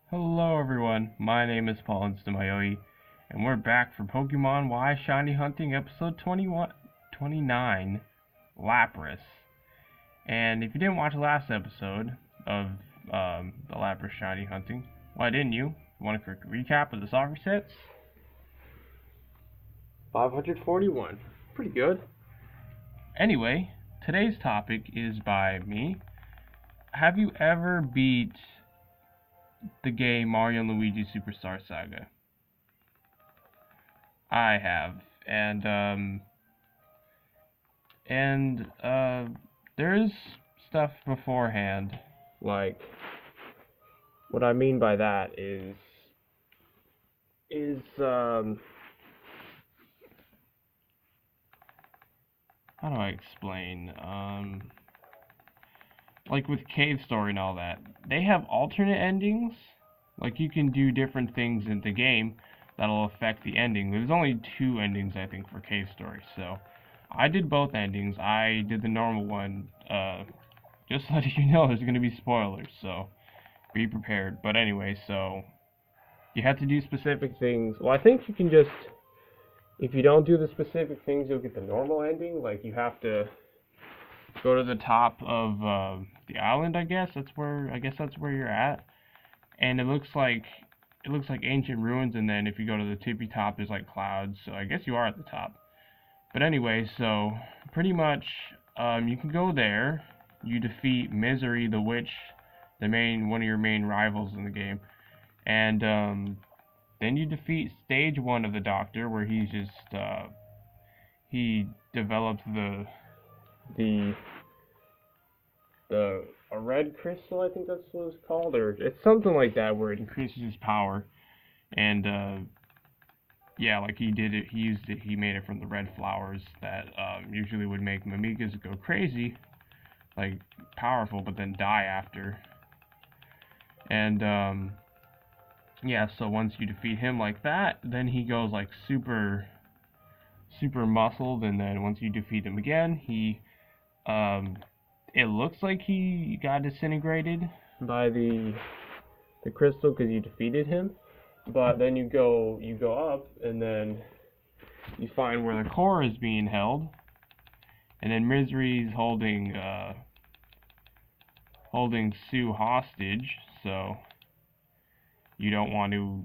Hello everyone, my name is PauLInstaMyooin, and we're back for Pokemon Y Shiny Hunting episode 29, Lapras. And if you didn't watch the last episode of the Lapras Shiny Hunting, why didn't you? Want a quick recap of the soccer sets? 541. Pretty good. Anyway, today's topic is by me. Have you ever beat the game Mario and Luigi Superstar Saga? I have, there's stuff beforehand. Like, what I mean by that is how do I explain? Like with Cave Story and all that, they have alternate endings. Like, you can do different things in the game that'll affect the ending. There's only 2 endings, I think, for Cave Story, so I did both endings. I did the normal one, just letting you know there's gonna be spoilers, so be prepared. But anyway, so you have to do specific things. Well, I think you can just, if you don't do the specific things, you'll get the normal ending. Like, you have to go to the top of the island, I guess that's where you're at, and it looks like ancient ruins, and then if you go to the tippy top, there's like clouds, so I guess you are at the top. But anyway, so pretty much you can go there, you defeat Misery the Witch, one of your main rivals in the game, and then you defeat stage 1 of the Doctor, where he's just he develops a red crystal, I think that's what it's called, or it's something like that, where it increases his power. And yeah, like he made it from the red flowers that usually would make Mimikas go crazy, like powerful, but then die after. And yeah, so once you defeat him like that, then he goes like super muscled, and then once you defeat him again, he it looks like he got disintegrated by the crystal because you defeated him. But then you go up, and then you find where the core is being held, and then Misery's holding Sue hostage, so you don't want to,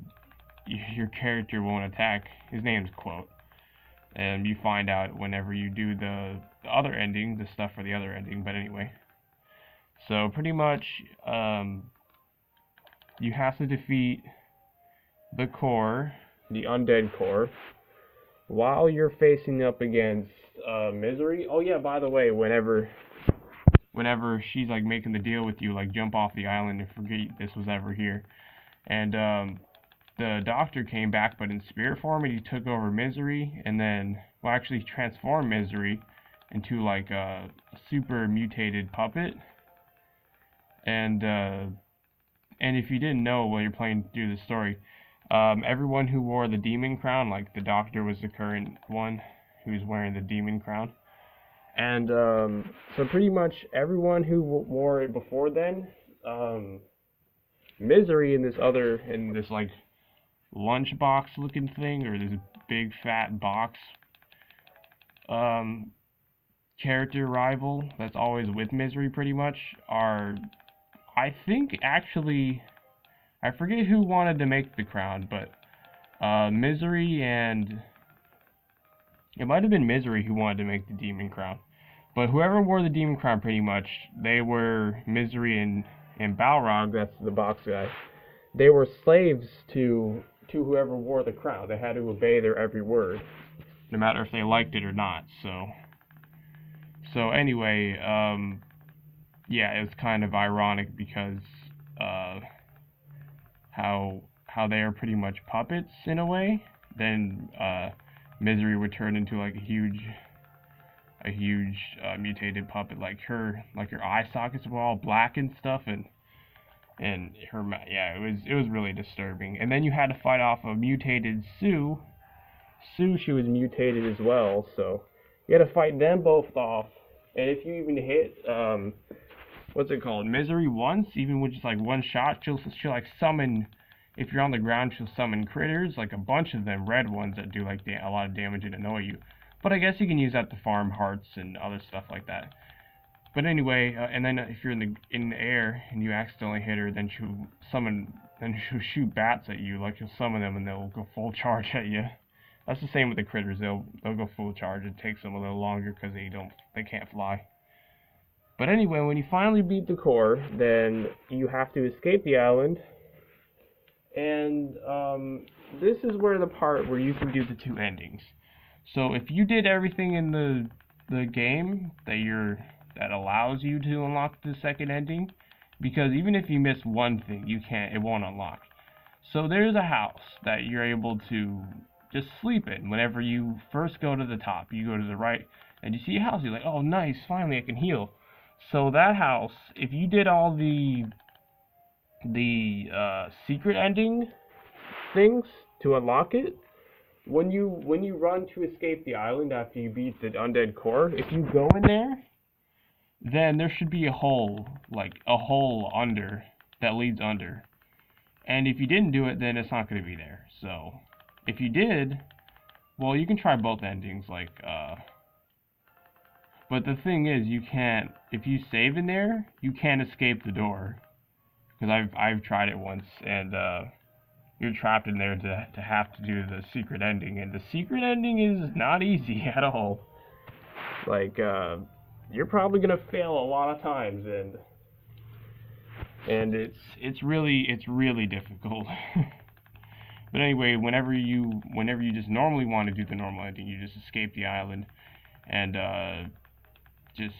your character won't attack. His name's Quote. And you find out whenever you do the other ending, the stuff for the other ending. But anyway, so pretty much you have to defeat the core, the undead core, while you're facing up against Misery. Oh yeah, by the way, whenever she's like making the deal with you, like jump off the island and forget this was ever here. And the Doctor came back, but in spirit form, and he took over Misery, and then, well, actually transformed Misery into like a super mutated puppet. And if you didn't know while you're playing through the story, everyone who wore the demon crown, like the Doctor was the current one who's wearing the demon crown, and so pretty much everyone who wore it before then, Misery in this like lunchbox looking thing, or this big fat box character rival that's always with Misery, pretty much, are, I think, actually, I forget who wanted to make the crown, but Misery, and it might have been Misery who wanted to make the demon crown, but whoever wore the demon crown, pretty much, they were Misery and Balrog, that's the box guy. They were slaves to whoever wore the crown. They had to obey their every word, no matter if they liked it or not. So anyway, yeah, it was kind of ironic because how they are pretty much puppets in a way. Then Misery would turn into like a huge mutated puppet, like her eye sockets were all black and stuff, and her, yeah, it was really disturbing. And then you had to fight off a mutated Sue. She was mutated as well, so you had to fight them both off. And if you even hit what's it called? Misery once, even with just like one shot, she'll like summon. If you're on the ground, she'll summon critters, like a bunch of them, red ones that do like a lot of damage and annoy you. But I guess you can use that to farm hearts and other stuff like that. But anyway, and then if you're in the air and you accidentally hit her, then she'll shoot bats at you. Like you'll summon them and they'll go full charge at you. That's the same with the critters. They'll go full charge. It takes them a little longer because they can't fly. But anyway, when you finally beat the core, then you have to escape the island. And this is where the part where you can do the 2 endings. So if you did everything in the game that allows you to unlock the 2nd ending, because even if you miss one thing, it won't unlock. So there's a house that you're able to just sleep in. Whenever you first go to the top, you go to the right, and you see a house, you're like, oh nice, finally I can heal. So that house, if you did all the secret ending things to unlock it, when you run to escape the island after you beat the undead core, if you go in there, then there should be a hole under that leads under. And if you didn't do it, then it's not going to be there. So if you did, well, you can try both endings, but the thing is, you can't, if you save in there, you can't escape the door. Because I've tried it once, and you're trapped in there to have to do the secret ending, and the secret ending is not easy at all. Like, you're probably gonna fail a lot of times, and it's really difficult. But anyway, whenever you just normally want to do the normal ending, you just escape the island, and just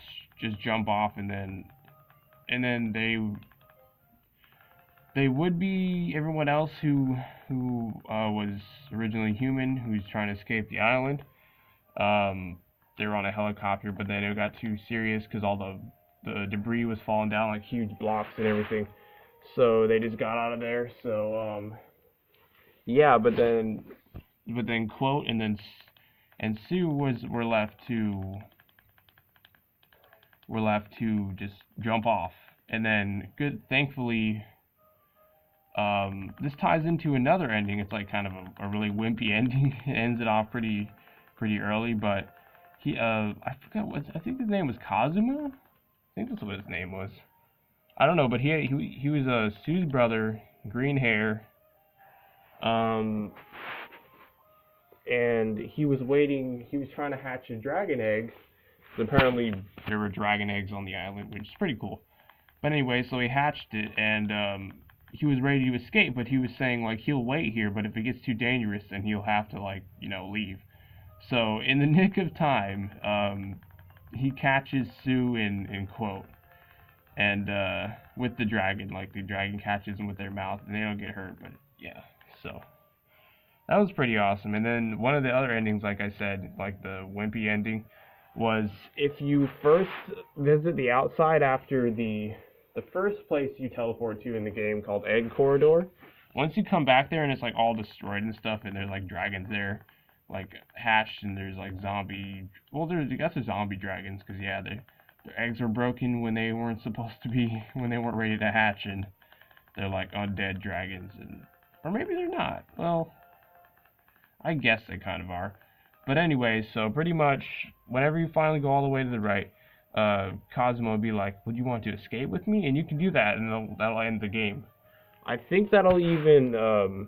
jump off, and then they would be everyone else who was originally human, who's trying to escape the island. They were on a helicopter, but then it got too serious because all the debris was falling down, like huge blocks and everything. So they just got out of there. So yeah, but then Quote and Sue were left to just jump off, and then thankfully. This ties into another ending. It's like kind of a really wimpy ending. It ends it off pretty early, but I forgot I think his name was Kazuma? I think that's what his name was. I don't know, but he was Sue's brother, green hair, and he was trying to hatch a dragon egg. So apparently there were dragon eggs on the island, which is pretty cool. But anyway, so he hatched it, and he was ready to escape, but he was saying, like, he'll wait here, but if it gets too dangerous, then he'll have to, like, leave. So, in the nick of time, he catches Sue and Quote, and, with the dragon, like, the dragon catches them with their mouth, and they don't get hurt, but, yeah, so, that was pretty awesome. And then, one of the other endings, like I said, like, the wimpy ending, was if you first visit the outside after the first place you teleport to in the game, called Egg Corridor, once you come back there and it's like all destroyed and stuff, and there's like dragons there, like hatched, and there's like zombie, well, I guess there's zombie dragons, because yeah, their eggs were broken when they weren't supposed to be, when they weren't ready to hatch, and they're like undead dragons, or maybe they're not. Well, I guess they kind of are. But anyway, so pretty much whenever you finally go all the way to the right, Cosmo will be like, would you want to escape with me? And you can do that, and that'll end the game. I think that'll even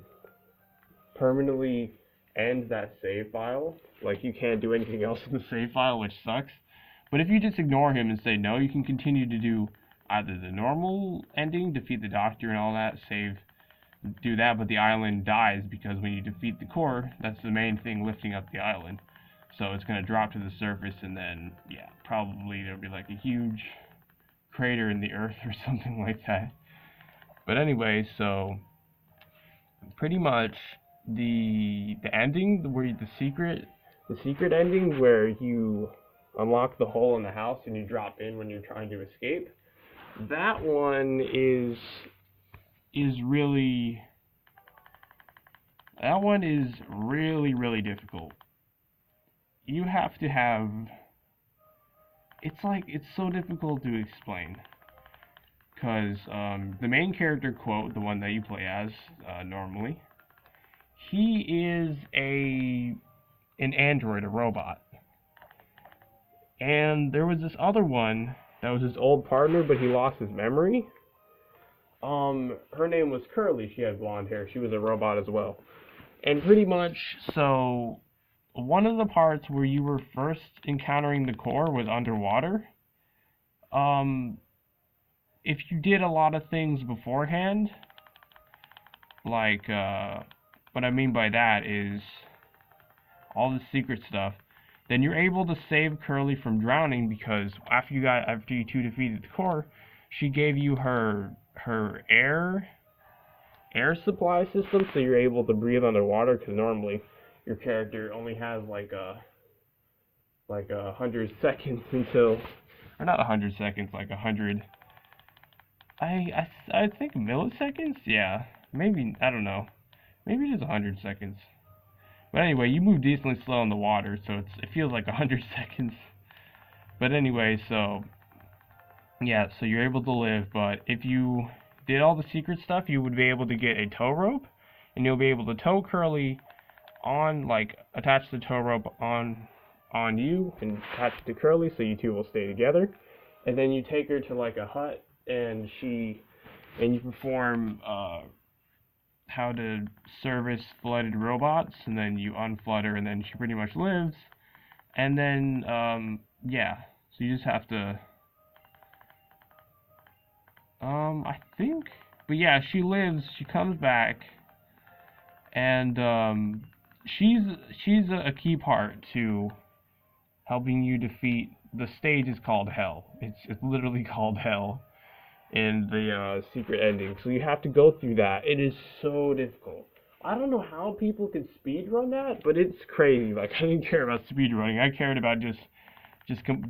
permanently end that save file. Like, you can't do anything else in the save file, which sucks. But if you just ignore him and say no, you can continue to do either the normal ending, defeat the doctor and all that, do that, but the island dies, because when you defeat the core, that's the main thing lifting up the island. So it's going to drop to the surface, and then, yeah, probably there'll be like a huge crater in the earth or something like that. But anyway, so pretty much the ending, where the secret ending, where you unlock the hole in the house and you drop in when you're trying to escape, that one is really difficult. You have to have, it's so difficult to explain. because the main character, Quote, the one that you play as normally, he is an android, a robot. And there was this other one that was his old partner, but he lost his memory. Her name was Curly. She had blonde hair. She was a robot as well. And pretty much, so one of the parts where you were first encountering the core was underwater. If you did a lot of things beforehand, like, what I mean by that is all the secret stuff, then you're able to save Curly from drowning, because after you two defeated the core, she gave you her air supply system, so you're able to breathe underwater, because normally your character only has like 100 seconds until, or not 100 seconds, like 100, I think milliseconds, yeah, maybe, I don't know, maybe it is 100 seconds. But anyway, you move decently slow in the water, so it feels like 100 seconds. But anyway, so yeah, so you're able to live, but if you did all the secret stuff, you would be able to get a tow rope, and you'll be able to tow Curly on, like, attach the tow rope on you, and attach it to Curly, so you two will stay together. And then you take her to, like, a hut, and you perform, how to service flooded robots, and then you unflood her, and then she pretty much lives. And then, yeah, so you just have to, I think, but yeah, she lives, she comes back, and, she's a key part to helping you defeat, the stage is called Hell. It's literally called Hell in the secret ending. So you have to go through that. It is so difficult. I don't know how people can speedrun that, but it's crazy. Like, I didn't care about speedrunning. I cared about just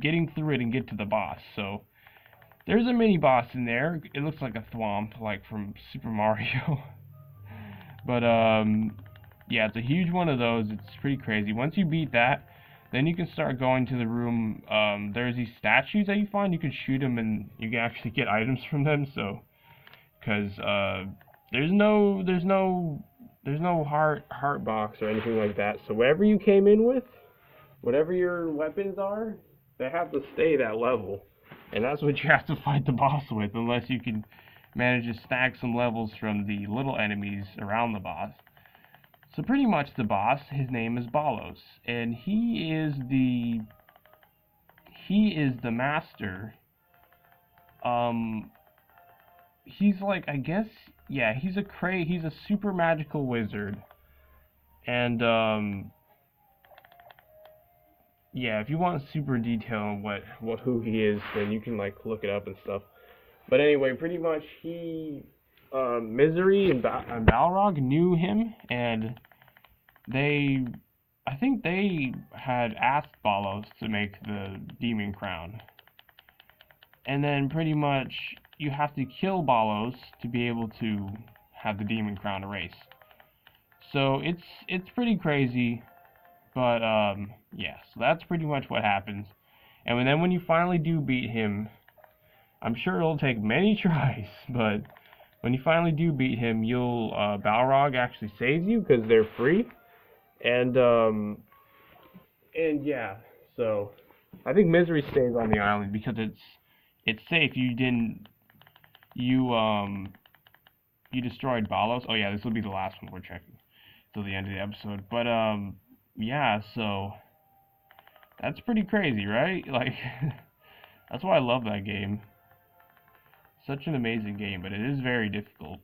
getting through it and get to the boss. So there's a mini boss in there. It looks like a thwomp, like from Super Mario. But yeah, it's a huge one of those. It's pretty crazy. Once you beat that, then you can start going to the room. There's these statues that you find. You can shoot them, and you can actually get items from them. So, because there's no heart box or anything like that. So whatever you came in with, whatever your weapons are, they have to stay that level, and that's what you have to fight the boss with, unless you can manage to stack some levels from the little enemies around the boss. So pretty much the boss, his name is Balos, and he is the master. He's like, I guess, yeah, he's a super magical wizard. And yeah, if you want super detail on who he is, then you can like look it up and stuff. But anyway, pretty much Misery and Balrog knew him, and I think they had asked Balos to make the demon crown. And then pretty much you have to kill Balos to be able to have the demon crown erased. So it's pretty crazy, but yeah, so that's pretty much what happens. And then when you finally do beat him, I'm sure it'll take many tries, but when you finally do beat him, Balrog actually saves you because they're free. And yeah, so I think Misery stays on the island because it's safe. You destroyed Balos. Oh yeah, this will be the last one we're checking till the end of the episode. But yeah, so that's pretty crazy, right? Like, that's why I love that game. Such an amazing game, but it is very difficult.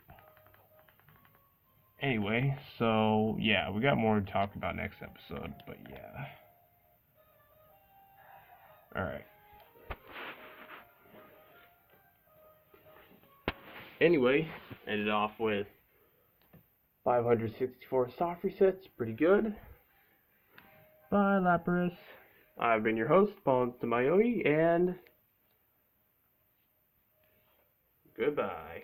Anyway, so yeah, we got more to talk about next episode, but yeah. Alright. Anyway, ended off with 564 soft resets, pretty good. Bye, Lapras. I've been your host, PauLInstaMyooin, and goodbye.